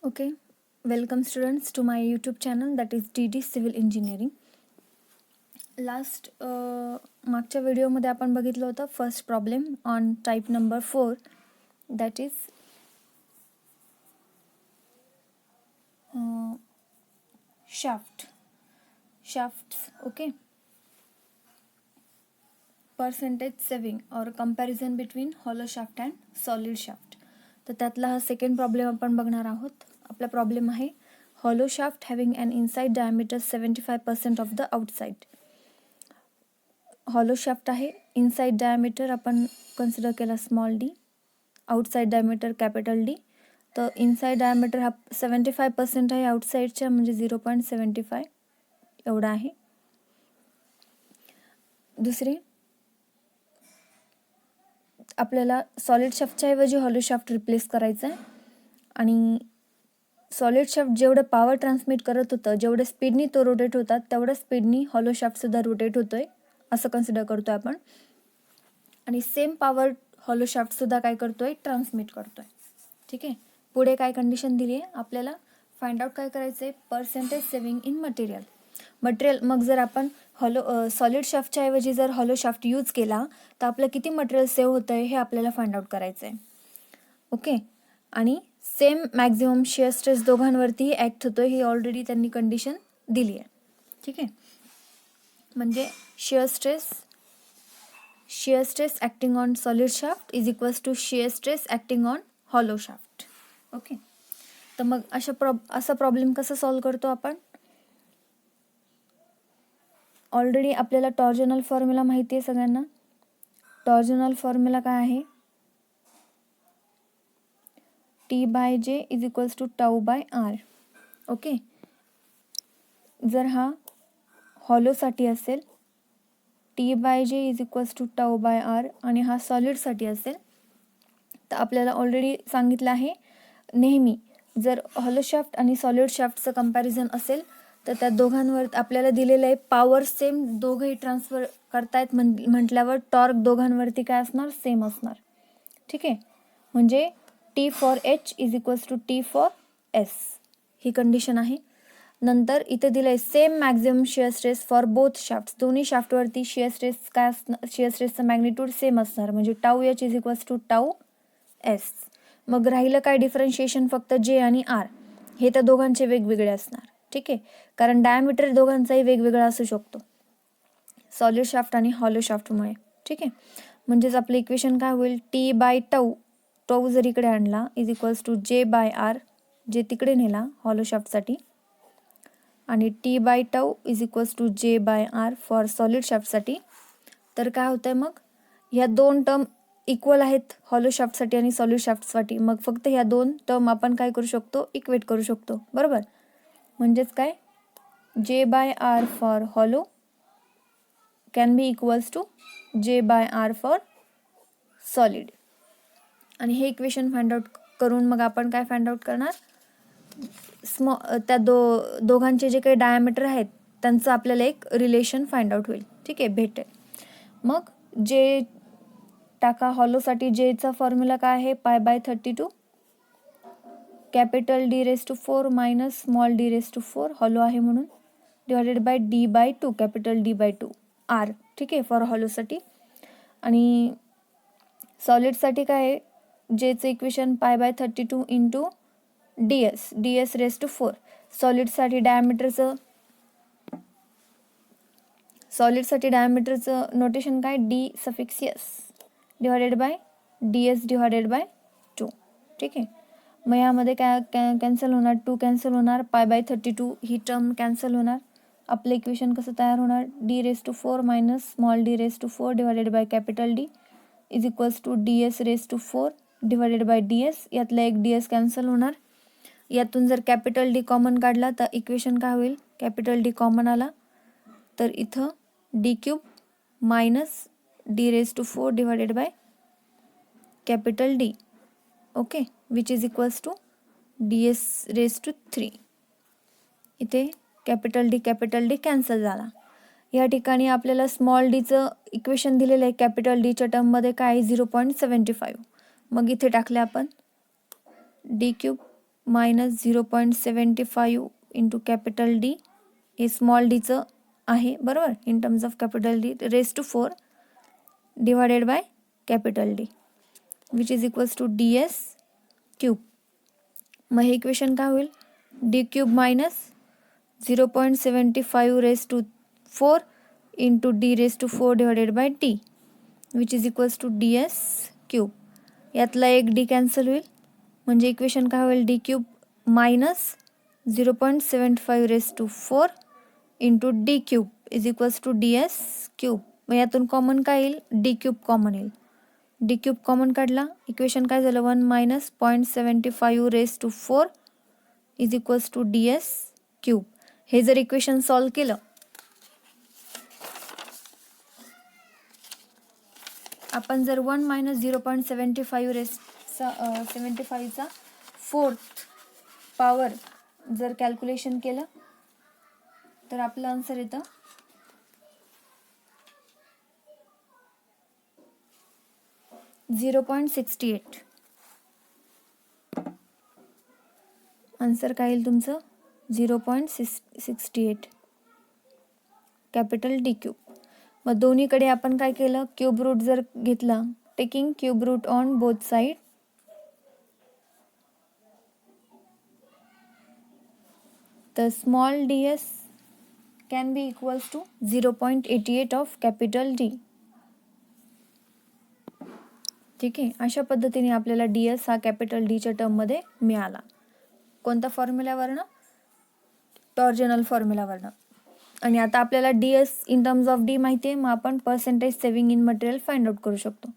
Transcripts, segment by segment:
Okay, welcome students to my YouTube channel, that is DD Civil Engineering. मागच्या व्हिडिओमध्ये आपण बघितलं होतं first problem on type number 4, that is shafts. Okay, percentage saving or comparison between hollow shaft and solid shaft. तर त्यातला हा second problem आपण बघणार आहोत. आपला प्रॉब्लेम आहे hollow shaft having an inside diameter 75% of the outside. hollow shaft आहे, inside diameter आपण कन्सिडर केला small D, outside diameter capital D. तर इनसाइड डायमीटर हा 75% आहे, आउटसाइडच्या म्हणजे 0.75 एवढा आहे. दुसरी, आपल्याला सॉलिड शाफ्टच्या ऐवजी हॉलो शाफ्ट रिप्लेस करायचं आहे आणि सॉलिड शाफ्ट जेवढं पॉवर ट्रान्समिट करत होतं, जेवढ्या स्पीडनी तो रोटेट होतात तेवढ्या स्पीडनी हॉलो शाफ्टसुद्धा रोटेट होतोय असं कन्सिडर करतोय आपण. आणि सेम पॉवर हॉलो शाफ्टसुद्धा काय करतोय, ट्रान्समिट करतोय. ठीक आहे. पुढे काय कंडिशन दिली आहे आपल्याला, फाइंड आउट काय करायचं आहे, पर्सेंटेज सेव्हिंग इन मटेरियल. मग जर आपण सॉलिड शाफ्टच्या ऐवजी जर हॉलो शाफ्ट यूज केला तर आपलं किती मटेरियल सेव्ह होतं आहे हे आपल्याला फाइंड आउट करायचं आहे. ओके. आणि सेम मॅक्झिमम शिअर स्ट्रेस दोघांवरतीही ॲक्ट होतो, ही ऑलरेडी त्यांनी कंडिशन दिली आहे. ठीक आहे. म्हणजे shear stress acting on solid shaft is equals to shear stress acting on hollow shaft. Okay. तर मग असा प्रॉब्लेम कसा सॉल्व करतो आपण, ऑलरेडी आपल्याला टॉर्जनल फॉर्म्युला माहिती आहे सगळ्यांना. टॉर्जनल फॉर्म्युला काय आहे, T/J is equals to τ/r. Okay. जर हा हॉलोसाठी असेल T/J is equals to τ/r आणि हा सॉलिडसाठी असेल तर आपल्याला ऑलरेडी सांगितलं आहे, नेहमी जर हॉलो शाफ्ट आणि सॉलिड शाफ्टचं कंपॅरिझन असेल तर त्या दोघांवर आपल्याला दिलेलं आहे पॉवर सेम, दोघंही ट्रान्सफर करतायत म्हटल्यावर टॉर्क दोघांवरती काय असणार, सेम असणार. ठीक आहे. म्हणजे T for H is equals to T for S ही कंडिशन आहे. नंतर इथे दिलं आहे same maximum shear stress for both shaft, दोन्ही शाफ्टवरती शिअर स्ट्रेस काय असणार, शिअर स्ट्रेसचं मॅग्निट्यूड सेम असणार म्हणजे τH is equals to τS. मग राहिलं काय डिफरन्शिएशन, फक्त J आणि R हे त्या दोघांचे वेगवेगळे असणार. ठीक आहे. कारण डायमीटर दोघांचाही वेगवेगळा असू शकतो सॉलिड शाफ्ट आणि हॉलो शाफ्टमुळे. ठीक आहे. म्हणजेच आपलं इक्वेशन काय होईल, T/τ जर इकडे आणला इज इक्वल्स टू J/R, जे तिकडे नेला हॉलो शाफ्टसाठी, आणि T/τ is equals to J/R for solid शाफ्टसाठी. तर काय होतंय, मग ह्या दोन टर्म इक्वल आहेत हॉलो शाफ्टसाठी आणि सॉलिड शाफ्टसाठी. मग फक्त ह्या दोन टर्म आपण काय करू शकतो, इक्वेट करू शकतो. बरोबर. म्हणजेच काय, J/R for hollow can be equals to J/R for solid. आणि हे इक्वेशन फाइंड आउट करून मग आपण काय फाइंड आउट करणार, त्या दोघांचे जे काही डायमीटर आहेत त्यांचं आपल्याला एक रिलेशन फाइंड आउट होईल. ठीक आहे, भेटेल. मग जे टाका हॉलोसाठी, जेचा फॉर्म्युला काय आहे, π/32 capital D⁴ minus small D⁴, hollow आहे म्हणून, divided by D/2 capital D/2 R. ठीक आहे, फॉर हॉलोसाठी. आणि सॉलिडसाठी काय आहे, जेचं इक्वेशन π/32 इंटू DS⁴. सॉलिडसाठी डायमीटरचं नोटेशन काय, D⁻S डिवायडेड बाय DS/2. ठीक आहे. मग यामध्ये काय कॅन्सल होणार, 2 कॅन्सल होणार, π/32 ही टर्म कॅन्सल होणार. आपलं इक्वेशन कसं तयार होणार, D⁴ minus small D⁴ divided by capital D is equals to DS⁴ divided by DS. यातला एक DS कॅन्सल होणार. यातून जर कॅपिटल D कॉमन काढला तर इक्वेशन काय होईल, कॅपिटल D कॉमन आला तर इथं D³ minus D⁴ divided by capital D. Okay, which is equals to DS⁻3. इथे कॅपिटल D कॅन्सल झाला. या ठिकाणी आपल्याला स्मॉल डीचं इक्वेशन दिलेलं आहे कॅपिटल Dच्या टर्ममध्ये काय, 0.75. मग इथे टाकले आपण D³ minus 0.75 into capital D, हे स्मॉल डीचं आहे बरोबर, in terms of capital D raise to 4 divided by capital D which is equals to D S cube. मग हे इक्वेशन काय होईल, D cube minus 0.75 raise to 4 into D raise to 4 divided by T which is equals to D S cube. यातला एक D cancel होईल म्हणजे equation काय होईल, D cube minus 0.75 raise to 4 into D cube is equals to D S cube. मग यातून common काय येईल, डी क्यूब कॉमन येईल. डी क्यूब कॉमन काढला, इक्वेशन काय झालं, 1 minus 0.75 raise to 4 is equals to D S cube. हे जर इक्वेशन सॉल्व केलं, आपण जर 1 मायनस 0.75 रेसचा 75चा 4th पॉवर जर कॅल्क्युलेशन केलं तर आपलं आन्सर येतं 0.68. आन्सर काय येईल तुमचं, 0.68 कॅपिटल डी क्यूब. मग दोन्हीकडे आपण काय केलं, क्यूब रूट जर घेतला, taking cube root on both side, तर small D S can be equals to 0.88 of capital D. ठीक आहे, अशा पद्धतीने आपल्याला डी एस हा कॅपिटल डीच्या टर्ममध्ये मिळाला. कोणत्या फॉर्म्युल्यावरनं, टॉर्जनल फॉर्म्युल्यावरनं. आणि आता आपल्याला D S in terms of D माहिती आहे, मग आपण percentage saving in material find out करू शकतो.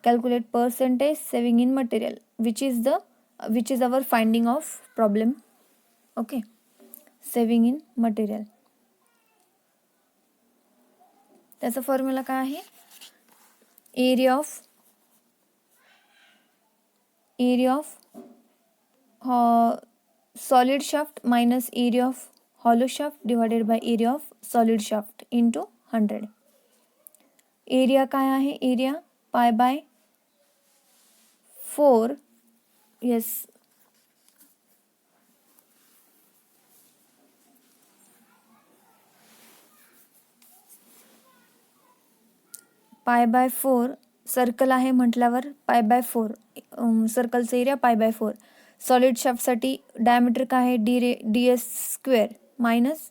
Calculate percentage saving in material which is our finding of problem. Okay, saving in material, त्याचा फॉर्म्युला काय आहे, area of solid shaft minus area of hollow shaft divided by area of solid shaft into 100. Area काय आहे, area pi by 4, yes, pi by 4 circle आहे म्हटल्यावर pi by 4 सर्कलचा area pi by 4. Solid शाफ्टसाठी diameter काय आहे, D S square minus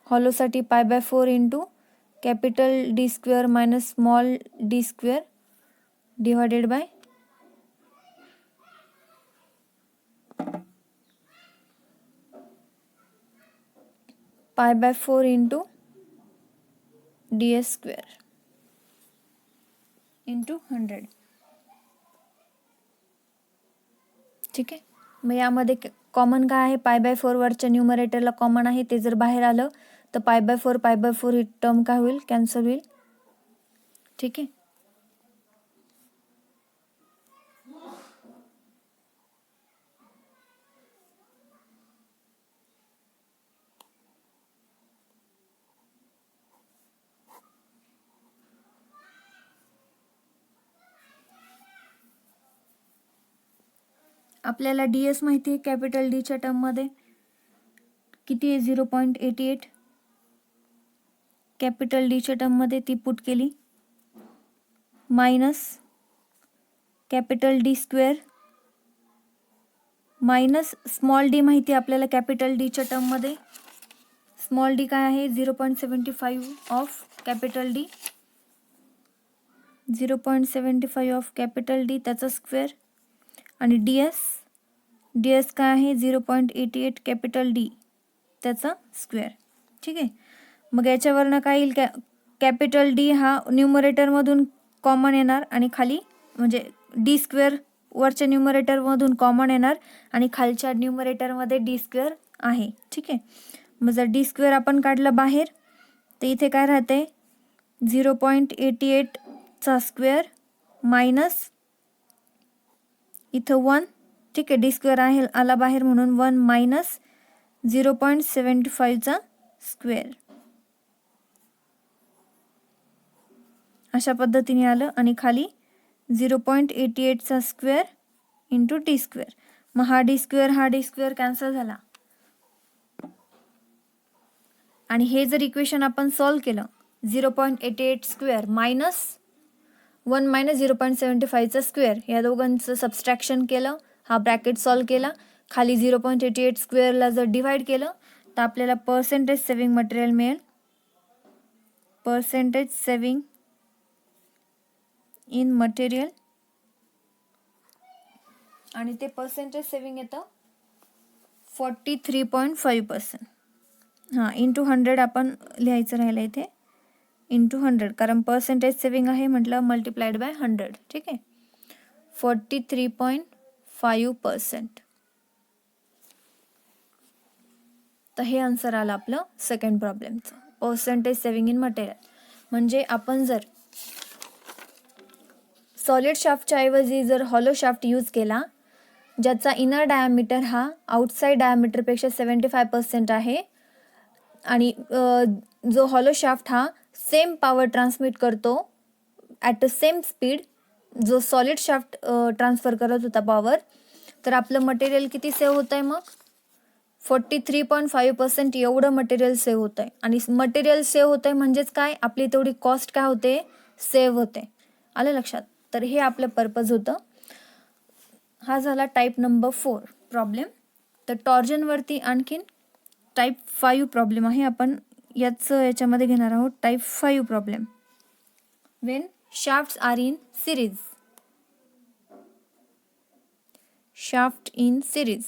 हॉलोसाठी pi by 4 into capital D square minus small D square divided by pi by 4 into D S square into 100. ठीक आहे, मग यामध्ये कॉमन काय आहे, पाय बाय 4 वरच्या न्यूमरेटरला कॉमन आहे, ते जर बाहेर आलं तर पाय बाय 4 ही टर्म काय होईल, कॅन्सल होईल. ठीक आहे, आपल्याला डी एस माहिती आहे, कॅपिटल डीच्या टर्ममध्ये किती आहे, 0.88. कॅपिटल डीच्या टर्ममध्ये ती पुट केली, minus capital D square minus small D माहिती आहे आपल्याला कॅपिटल डीच्या टर्ममध्ये, स्मॉल डी काय आहे, 0.75 of capital D, 0.75 of capital D त्याचा स्क्वेअर, आणि डी एस काय आहे, 0.88 कॅपिटल डी त्याचा स्क्वेअर. ठीक आहे, मग याच्यावरनं काय येईल, कॅपिटल डी हा न्यूमरेटरमधून कॉमन येणार आणि खाली म्हणजे डी स्क्वेअर वरच्या न्यूमरेटरमधून कॉमन येणार आणि खालच्या न्यूमरेटरमध्ये डी स्क्वेअर आहे. ठीक आहे, मग जर डी स्क्वेअर आपण काढला बाहेर तर इथे काय राहते, 0.88चा स्क्वेअर मायनस इथं 1. ठीक आहे, डी स्क्वेअर आहे आला बाहेर म्हणून 1 मायनस 0.75चा स्क्वेअर, अशा पद्धतीने आलं आणि खाली 0.88चा स्क्वेअर इंटू टी स्क्वेअर. मग हा डी स्क्वेअर कॅन्सल झाला. आणि हे जर इक्वेशन आपण सॉल्व केलं 0.88 स्क्वेअर मायनस 1 मायनस 0.75चा स्क्वेअर, या दोघांचं सबस्ट्रॅक्शन केलं, हा ब्रॅकेट सॉल्व केला, खाली 0.88 स्क्वेअरला जर डिवाइड केलं तर आपल्याला पर्सेंटेज सेव्हिंग मटेरियल मिळेल. पर्सेंटेज सेव्हिंग इन मटेरियल, आणि ते पर्सेंटेज सेव्हिंग येतं 43.5%. हां, इंटू 100 आपण लिहायचं राहिलं इथे, इंटू 100, कारण पर्सेंटेज सेव्हिंग आहे म्हटलं मल्टिप्लाइड बाय 100. ठीक आहे, 43.5%. तर हे आन्सर आलं आपलं सेकंड प्रॉब्लेमचं, पर्सेंटेज सेव्हिंग इन मटेरियल. म्हणजे आपण जर सॉलिड शाफ्टच्या ऐवजी जर हॉलो शाफ्ट यूज केला, ज्याचा इनर डायमीटर हा आउटसाइड डायमीटरपेक्षा 75% आहे, आणि जो हॉलो शाफ्ट हा सेम पॉवर ट्रान्समिट करतो ॲट अ सेम स्पीड जो सॉलिड शाफ्ट ट्रान्सफर करत होता पॉवर, तर आपलं मटेरियल किती सेव्ह होत आहे? मग 43.5% एवढं मटेरियल सेव्ह होत आहे. आणि मटेरियल सेव्ह होत आहे म्हणजेच काय, आपली तेवढी कॉस्ट काय होते, सेव्ह होते. आलं लक्षात? तर हे आपलं पर्पज होतं. हा झाला टाईप नंबर 4 प्रॉब्लेम. तर टॉर्जनवरती आणखीन टाईप 5 प्रॉब्लेम आहे, आपण याच्यामध्ये घेणार आहोत type 5 problem. Wien shafts are in series. Shaft in series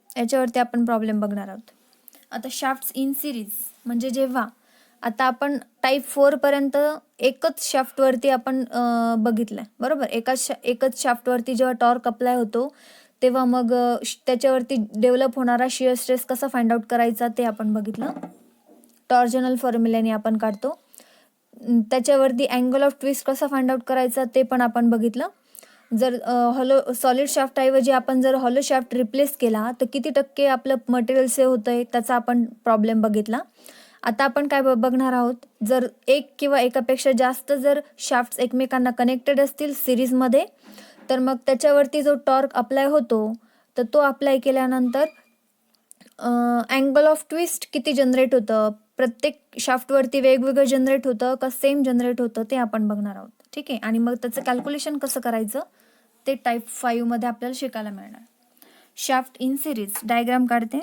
याच्यावरती आपण प्रॉब्लेम बघणार आहोत. आता शाफ्ट्स इन सिरीज म्हणजे जेव्हा आता आपण टाईप 4 पर्यंत एकच शाफ्टवरती आपण बघितलं बरोबर. एकच शाफ्टवरती जेव्हा टॉर्क अप्लाय होतो तेव्हा मग त्याच्यावरती डेव्हलप होणारा शिअर स्ट्रेस कसा फाइंड आउट करायचा ते आपण बघितलं. टॉर्जनल फॉर्म्युल्याने आपण काढतो. त्याच्यावरती अँगल ऑफ ट्विस्ट कसा फाइंड आउट करायचा ते पण आपण बघितलं. जर सॉलिड शाफ्टऐवजी आपण जर हॉलो शाफ्ट रिप्लेस केला तर किती टक्के आपलं मटेरियल सेव्ह होतं आहे त्याचा आपण प्रॉब्लेम बघितला. आता आपण काय बघणार आहोत, जर एक किंवा एकापेक्षा जास्त जर शाफ्ट्स एकमेकांना कनेक्टेड असतील सिरीजमध्ये, तर मग त्याच्यावरती जो टॉर्क अप्लाय होतो तर तो अप्लाय केल्यानंतर अँगल ऑफ ट्विस्ट किती जनरेट होतं, प्रत्येक शाफ्टवरती वेगवेगळं जनरेट होतं का सेम जनरेट होतं ते आपण बघणार आहोत. ठीक आहे, आणि मग त्याचं कॅल्क्युलेशन कसं करायचं ते टाईप 5 मध्ये आपल्याला शिकायला मिळणार. शाफ्ट इन सिरीज डायग्राम काढते.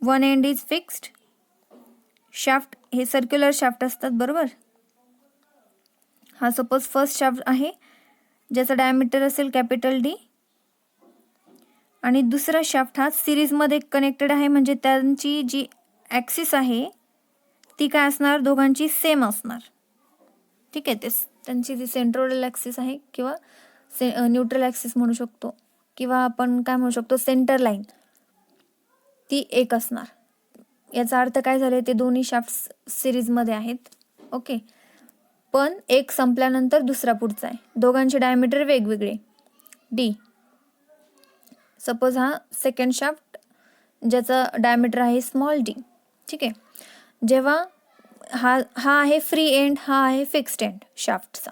One end is fixed. Shaft हे सर्क्युलर शाफ्ट असतात बरोबर. हा सपोज फर्स्ट शाफ्ट आहे ज्याचा डायमीटर असेल कॅपिटल डी, आणि दुसरा शाफ्ट हा सिरीजमध्ये कनेक्टेड आहे म्हणजे त्यांची जी ॲक्सिस आहे ती काय असणार, दोघांची सेम असणार. ठीक आहे, ते त्यांची जी सेंट्रोइडल ॲक्सिस आहे किंवा न्यूट्रल ॲक्सिस म्हणू शकतो, किंवा आपण काय म्हणू शकतो सेंटर लाईन, ती एक असणार. याचा अर्थ काय झाले, ते दोन्ही शाफ्ट सिरीजमध्ये आहेत. ओके, पण एक संपल्यानंतर दुसरा पुढचा आहे. दोघांचे डायमीटर वेगवेगळे डी. सपोज हा सेकंड शाफ्ट ज्याचा डायमीटर आहे स्मॉल डी. ठीक आहे, जेव्हा हा आहे फ्री एंड, हा आहे फिक्स्ड एंड शाफ्टचा,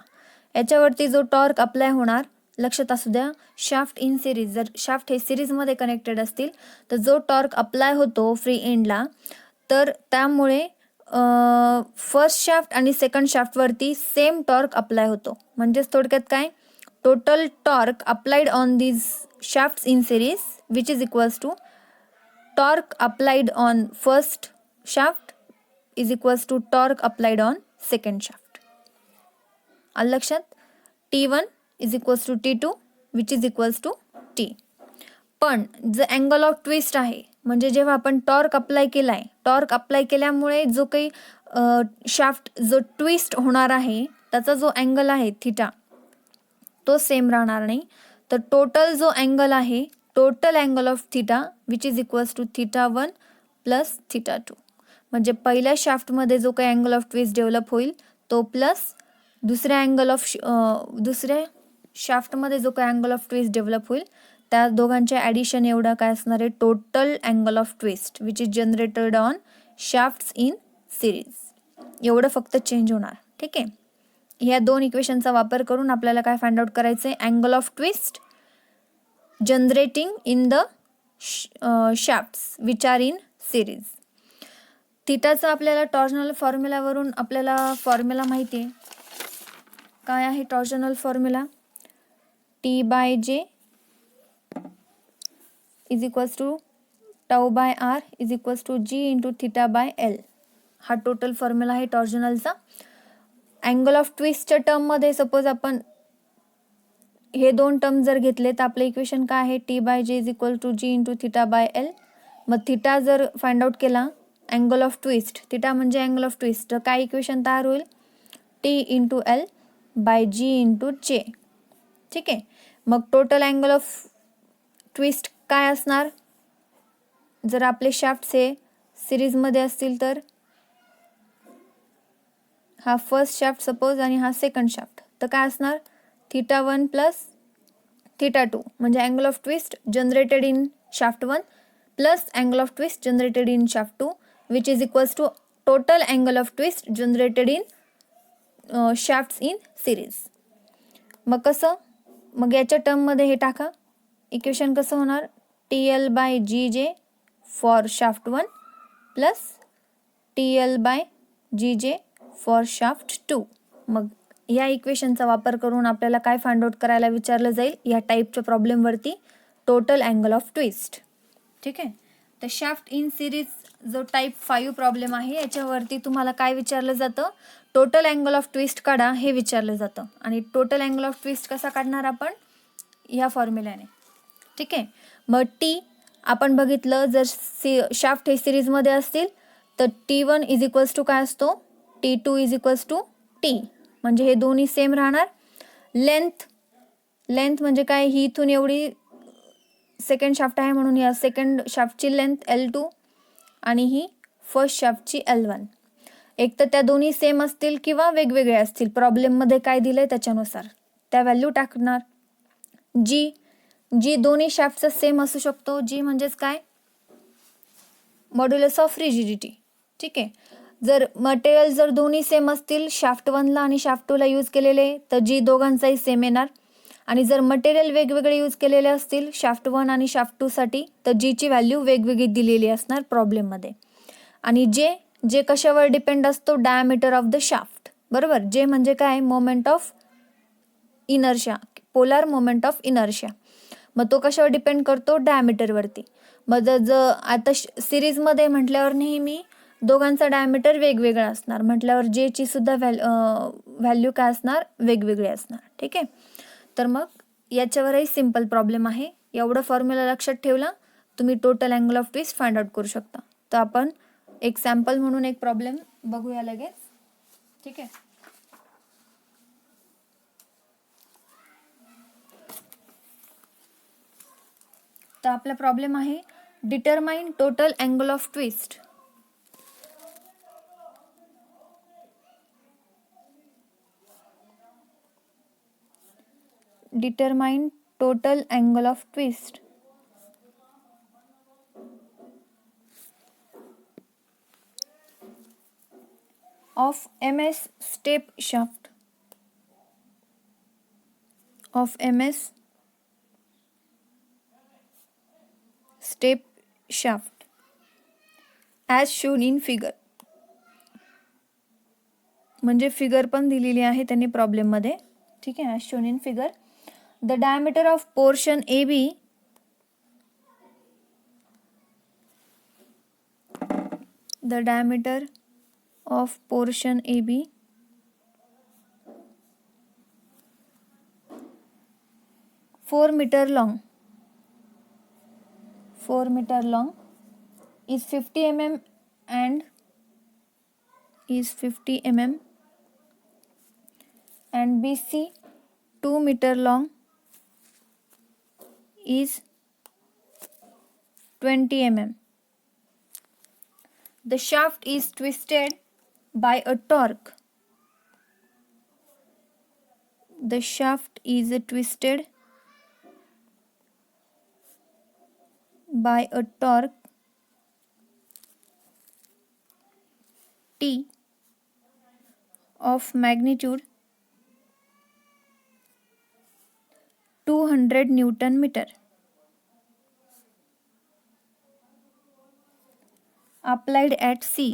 याच्यावरती जो टॉर्क अप्लाय होणार, लक्षात असू द्या शाफ्ट इन सिरीज, जर शाफ्ट हे सिरीजमध्ये कनेक्टेड असतील तर जो टॉर्क अप्लाय होतो फ्री एंडला, तर त्यामुळे फर्स्ट शाफ्ट आणि सेकंड शाफ्टवरती सेम टॉर्क अप्लाय होतो. म्हणजेच थोडक्यात काय, total torque applied on these shafts in series which is equals to torque applied on first shaft is equals to torque applied on second shaft. आलं लक्षात. T1 is equals to T2 which is equals to T. पण जर angle of twist आहे म्हणजे जेव्हा आपण torque apply केलाय, torque apply केल्यामुळे जो काही शाफ्ट जो ट्विस्ट होणार आहे त्याचा जो अँगल आहे थिटा तो सेम राहणार नाही. तर टोटल जो अँगल आहे, total angle of theta which is equals to θ1 plus θ2. म्हणजे पहिल्या शाफ्टमध्ये जो काही अँगल ऑफ ट्विस्ट डेव्हलप होईल तो प्लस दुसऱ्या शाफ्टमध्ये जो काही अँगल ऑफ ट्विस्ट डेव्हलप होईल त्या दोघांच्या ॲडिशन एवढा काय असणार आहे, total angle of twist which is generated on shafts in series, एवढं फक्त चेंज होणार. ठीक आहे, ह्या दोन इक्वेशनचा वापर करून आपल्याला काय फाइंड आउट करायचं आहे, angle of twist generating in the shafts which are in series. थिटाचा आपल्याला टॉर्जनल फॉर्म्युलावरून आपल्याला फॉर्म्युला माहिती आहे. काय आहे torsional formula? T/J is equals to τ/r is equals to G into θ/L. हा टोटल फॉर्म्युला आहे टॉर्जनलचा. अँगल ऑफ ट्विस्टच्या टर्ममध्ये सपोज आपण हे दोन टर्म जर घेतले तर आपलं इक्वेशन काय आहे? T/J is equal to G into θ/L. मग थिटा जर फाइंड आउट केला अँगल ऑफ ट्विस्ट, थिटा म्हणजे अँगल ऑफ ट्विस्ट, तर काय इक्वेशन तयार होईल? T into L by G into J. ठीक आहे. मग टोटल अँगल ऑफ ट्विस्ट काय असणार? जर आपले शाफ्ट्स हे सिरीजमध्ये असतील तर हा फर्स्ट शाफ्ट सपोज आणि हा सेकंड शाफ्ट, तर काय असणार? θ1 प्लस θ2 म्हणजे angle of twist generated in shaft 1 plus angle of twist generated in shaft 2 which is equals to total angle of twist generated in shafts in series. मग कसं? मग याच्या टर्ममध्ये हे टाका. इक्वेशन कसं होणार? TL by GJ for shaft 1 plus TL by GJ for shaft 2. मग या इक्वेशनचा वापर करून आपल्याला काय फाइंड आउट करायला विचारलं जाईल या टाईपच्या प्रॉब्लेमवरती? Total angle of twist. ठीक आहे. तर शाफ्ट इन सिरीज जो टाईप 5 प्रॉब्लेम आहे याच्यावरती तुम्हाला काय विचारलं जातं? टोटल अँगल ऑफ ट्विस्ट काढा हे विचारलं जातं. आणि टोटल अँगल ऑफ ट्विस्ट कसा काढणार आपण? ह्या फॉर्म्युल्याने. ठीक आहे. मग टी आपण बघितलं जर शाफ्ट हे सिरीजमध्ये असतील तर T1 इज इक्वल्स टू काय असतो? T2 is equals to T. म्हणजे हे दोन्ही सेम राहणार. लेंथ म्हणजे काय? ही इथून एवढी सेकंड शाफ्ट आहे म्हणून या सेकंड शाफ्टची लेंथ L2 आणि ही फर्स्ट शाफ्टची L1. एक तर त्या दोन्ही सेम असतील किंवा वेगवेगळे असतील. प्रॉब्लेममध्ये काय दिलंय त्याच्यानुसार त्या व्हॅल्यू टाकणार. जी दोन्ही शाफ्टचा सेम असू शकतो. जी म्हणजेच काय? Modulus of rigidity. ठीक आहे. जर मटेरियल जर दोन्ही सेम असतील शाफ्ट 1ला आणि शाफ्ट 2ला यूज केलेले तर जी दोघांचाही सेम येणार. आणि जर मटेरियल वेगवेगळे यूज केलेले असतील शाफ्ट 1 आणि शाफ्ट 2 साठी तर जीची व्हॅल्यू वेगवेगळी दिलेली असणार प्रॉब्लेममध्ये. आणि जे कशावर डिपेंड असतो? Diameter of the shaft. बरोबर. जे म्हणजे काय? Moment of inertia, polar moment of inertia. मग तो कशावर डिपेंड करतो? डायमीटरवरती. मग जर आता सिरीजमध्ये म्हटल्यावर नेहमी दोघांचा डायमीटर वेगवेगळा असणार म्हटल्यावर जेची सुद्धा व्हॅल्यू काय असणार? वेगवेगळी असणार. ठीक आहे. तर मग याच्यावरही सिंपल प्रॉब्लेम आहे. एवढं फॉर्म्युला लक्षात ठेवला तुम्ही total angle of twist find out करू शकता. तर आपण एक सॅम्पल म्हणून एक प्रॉब्लेम बघूया लगेच. ठीक आहे. तर आपला प्रॉब्लेम आहे determine total angle of twist. Determine total angle of twist of MS step shaft as shown in figure. म्हणजे फिगर पण दिलेली आहे त्यांनी प्रॉब्लेम मध्ये. ठीक आहे. as shown in figure. The diameter of portion AB (4 meter long) is 50 mm and BC 2 meter long is 20 mm. The shaft is twisted by a torque. T of magnitude 200 Newton meter. applied at C,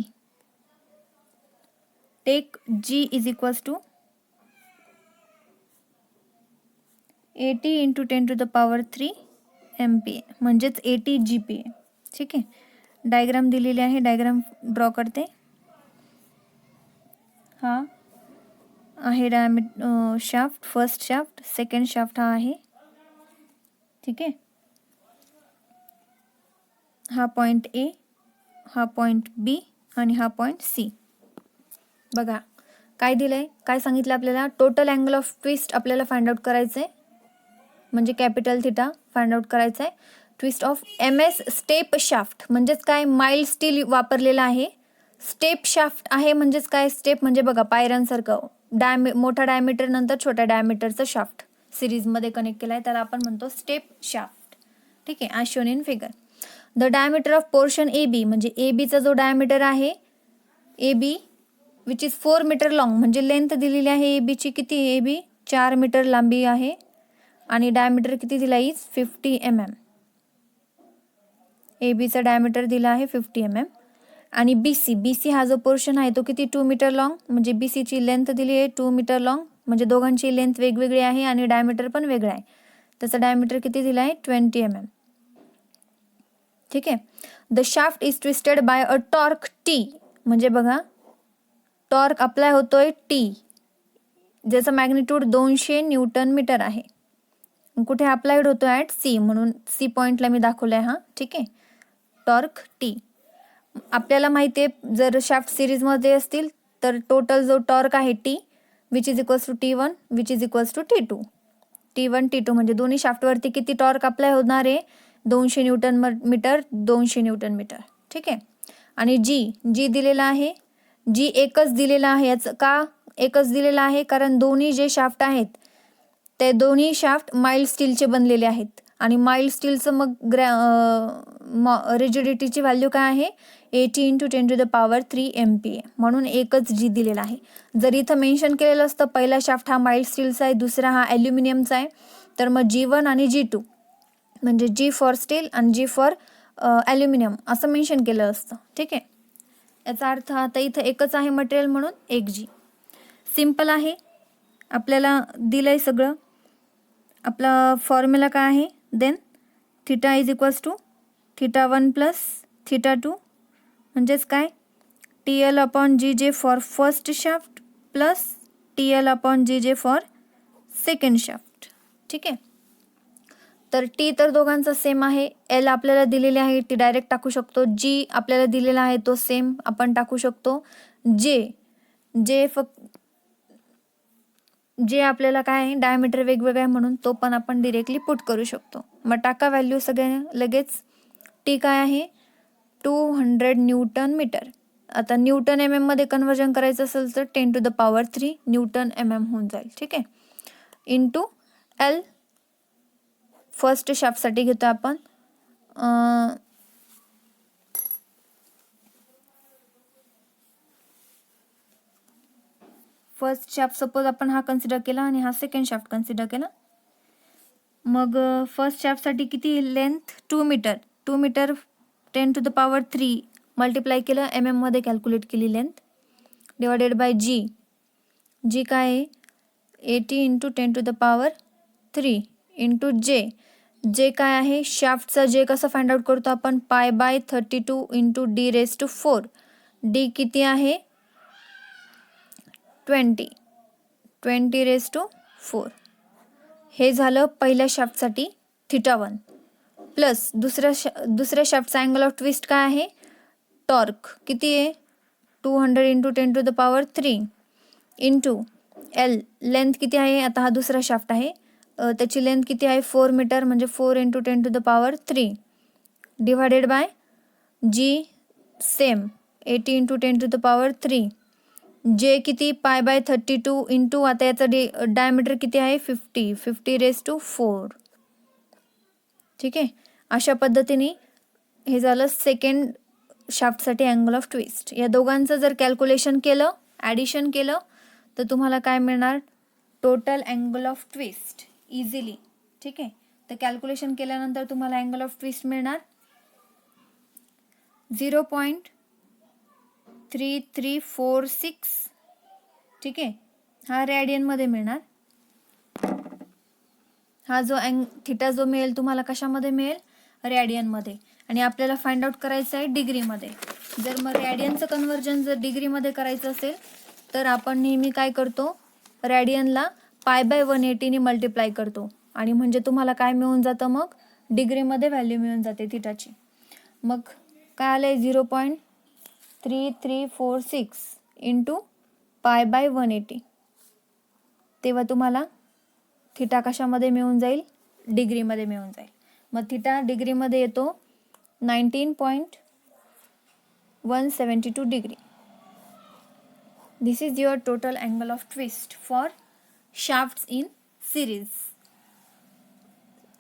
take G is equals to 80 into 10 to the power 3 MPa, म्हणजेच 80 GPa. ठीक आहे, diagram दिलेली आहे, diagram draw करते. हा आहे shaft, first shaft, second shaft हा आहे. ठीक आहे, हा पॉइंट ए, हा पॉइंट बी आणि हा पॉइंट सी. बघा काय दिलंय, काय सांगितलं आपल्याला, टोटल अँगल ऑफ ट्विस्ट आपल्याला फाइंड आउट करायचं आहे, म्हणजे कॅपिटल थिटा फाइंड आउट करायचा आहे. Twist of MS step shaft म्हणजेच काय, माइल्ड स्टील वापरलेला आहे. स्टेप शाफ्ट आहे म्हणजेच काय, स्टेप म्हणजे बघा पायऱ्यांसारखं, मोठा डायमीटर नंतर छोट्या डायमीटरचं शाफ्ट सिरीजमध्ये कनेक्ट केलं आहे, त्याला आपण म्हणतो स्टेप शाफ्ट. ठीक आहे, as shown in figure. The diameter of portion AB, म्हणजे ABचा जो डायमीटर आहे AB which is 4 metre long, म्हणजे लेंथ दिलेली आहे ABची किती, AB 4 मीटर लांबी आहे आणि डायमीटर किती दिला इज 50 mm. ABचा डायमीटर दिला आहे 50 mm. आणि BC हा जो पोर्शन आहे तो किती 2 मीटर लॉंग, म्हणजे BCची लेंथ दिली आहे 2 मीटर लॉंग, म्हणजे दोघांची लेंथ वेगवेगळी आहे आणि डायमीटर पण वेगळा आहे. त्याचा डायमीटर किती दिला आहे 20 mm. ठीक आहे, the shaft is twisted by a torque T, म्हणजे बघा टॉर्क अप्लाय होतोय T, ज्याचा मॅग्निट्यूड 200 न्यूटन मीटर आहे. कुठे अप्लाइड होतो ॲट C, म्हणून C पॉइंटला मी दाखवलाय हा. ठीक आहे, टॉर्क T. आपल्याला माहिती आहे जर शाफ्ट सिरीजमध्ये असतील तर टोटल जो टॉर्क आहे T which is equals to T1 which is equals to T2. T1 T2 म्हणजे दोन्ही शाफ्टवरती किती टॉर्क अप्लाय होणार आहे, 200 न्यूटन मीटर, 200 न्यूटन मीटर. ठीक आहे, आणि G दिलेला आहे, G एकच दिलेला आहे. याचं का एकच दिलेला आहे, कारण दोन्ही जे शाफ्ट आहेत ते दोन्ही शाफ्ट माइल्ड स्टीलचे बनलेले आहेत आणि माइल्ड स्टीलचं मग रिजिडिटीची व्हॅल्यू काय आहे 80 into 10 to the power 3 MPa, म्हणून एकच G दिलेला आहे. जर इथं मेन्शन केलेलं असतं पहिला शाफ्ट हा माइल्ड स्टीलचा आहे, दुसरा हा ॲल्युमिनियमचा आहे, तर मग G1 आणि G2 म्हणजे G फॉर स्टील आणि G फॉर ॲल्युमिनियम असं मेन्शन केलं असतं. ठीक आहे, याचा अर्थ आता इथं एकच आहे मटेरियल म्हणून एक G. सिम्पल आहे, आपल्याला दिलंय सगळं. आपला फॉर्म्युला काय आहे then, theta is equals to θ1 plus θ2, म्हणजेच काय TL upon GJ for first shaft plus TL upon GJ for second shaft. ठीक आहे, तर T तर दोघांचा सेम आहे, L आपल्याला दिलेली आहे ती डायरेक्ट टाकू शकतो, G आपल्याला दिलेला आहे तो सेम आपण टाकू शकतो, जे आपल्याला काय आहे डायमीटर वेगवेगळा आहे म्हणून तो पण आपण डिरेक्टली पुट करू शकतो. मग टाका व्हॅल्यू सगळ्या लगेच. T काय आहे 200 न्यूटन मीटर. आता न्यूटन MM मध्ये कन्वर्जन करायचं असेल तर 10 to the power 3 Newton MM होऊन जाईल. ठीक आहे, इंटू L फर्स्ट शाफ्टसाठी घेतो आपण, फर्स्ट शाफ्ट सपोज आपण हा कन्सिडर केला आणि हा सेकंड शाफ्ट कन्सिडर केला. मग फर्स्ट शाफ्टसाठी किती length 2 metre, 10 to the power 3 multiply केलं MM मध्ये कॅल्क्युलेट केली लेंथ, डिवायडेड बाय G काय आहे 80 into 10 to the power 3 into J काय आहे शाफ्टचा J कसं फाइंड आउट करतो आपण, π/32 इंटू D⁴. D किती आहे 20⁴. हे झालं पहिल्या शाफ्टसाठी θ1 प्लस दुसऱ्या शाफ्टचा अँगल ऑफ ट्विस्ट काय आहे, टॉर्क किती आहे 200 into 10 to the power 3 into L length किती आहे, आता हा दुसरा शाफ्ट आहे त्याची लेंथ किती आहे 4 मीटर, म्हणजे 4 into 10 to the power 3 divided by G same 80 into 10 to the power 3. J किती π/32 इंटू आता याचा डायमीटर किती आहे 50⁴. ठीक आहे, अशा पद्धतीने हे झालं सेकंड शाफ्टसाठी अँगल ऑफ ट्विस्ट. या दोघांचं जर कॅल्क्युलेशन केलं, ॲडिशन केलं तर तुम्हाला काय मिळणार, total angle of twist easily. ठीक आहे, तर कॅल्क्युलेशन केल्यानंतर तुम्हाला अँगल ऑफ ट्विस्ट मिळणार 0.0 3346, ठीक आहे. हा रॅडियनमध्ये मिळणार. हा जो थिटा जो मिळेल तुम्हाला कशामध्ये मिळेल, रॅडियनमध्ये. आणि आपल्याला फाइंड आउट करायचं आहे डिग्रीमध्ये. जर मग रॅडियनचं कन्वर्जन जर डिग्रीमध्ये करायचं असेल तर आपण नेहमी काय करतो, रॅडियनला π/180 ने मल्टिप्लाय करतो आणि म्हणजे तुम्हाला काय मिळून जातं, मग डिग्रीमध्ये व्हॅल्यू मिळून जाते थिटाची. मग काय आलंय 0.3346 इंटू π/180. तेव्हा तुम्हाला थिटा कशामध्ये मिळून जाईल, डिग्रीमध्ये मिळून जाईल. मग थिटा डिग्रीमध्ये येतो 19.172 degree. This is your total angle of twist for shafts in series.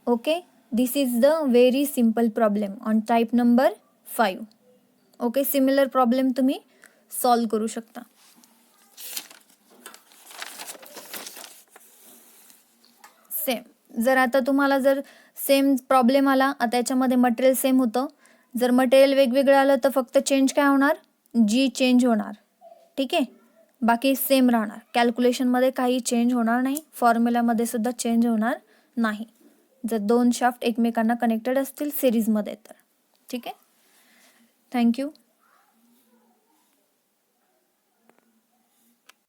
Okay, this is the very simple problem on type number 5. Okay, similar problem तुम्ही solve करू शकता. सेम जर आता तुम्हाला जर सेम प्रॉब्लेम आला, आता याच्यामध्ये मटेरियल सेम होतं, जर मटेरियल वेगवेगळं आलं तर फक्त चेंज काय होणार, जी चेंज होणार. ठीक आहे, बाकी सेम राहणार. कॅल्क्युलेशनमध्ये काही चेंज होणार नाही, फॉर्म्युलामध्ये सुद्धा चेंज होणार नाही जर दोन शाफ्ट एकमेकांना कनेक्टेड असतील सिरीजमध्ये तर. ठीक आहे, थँक्यू.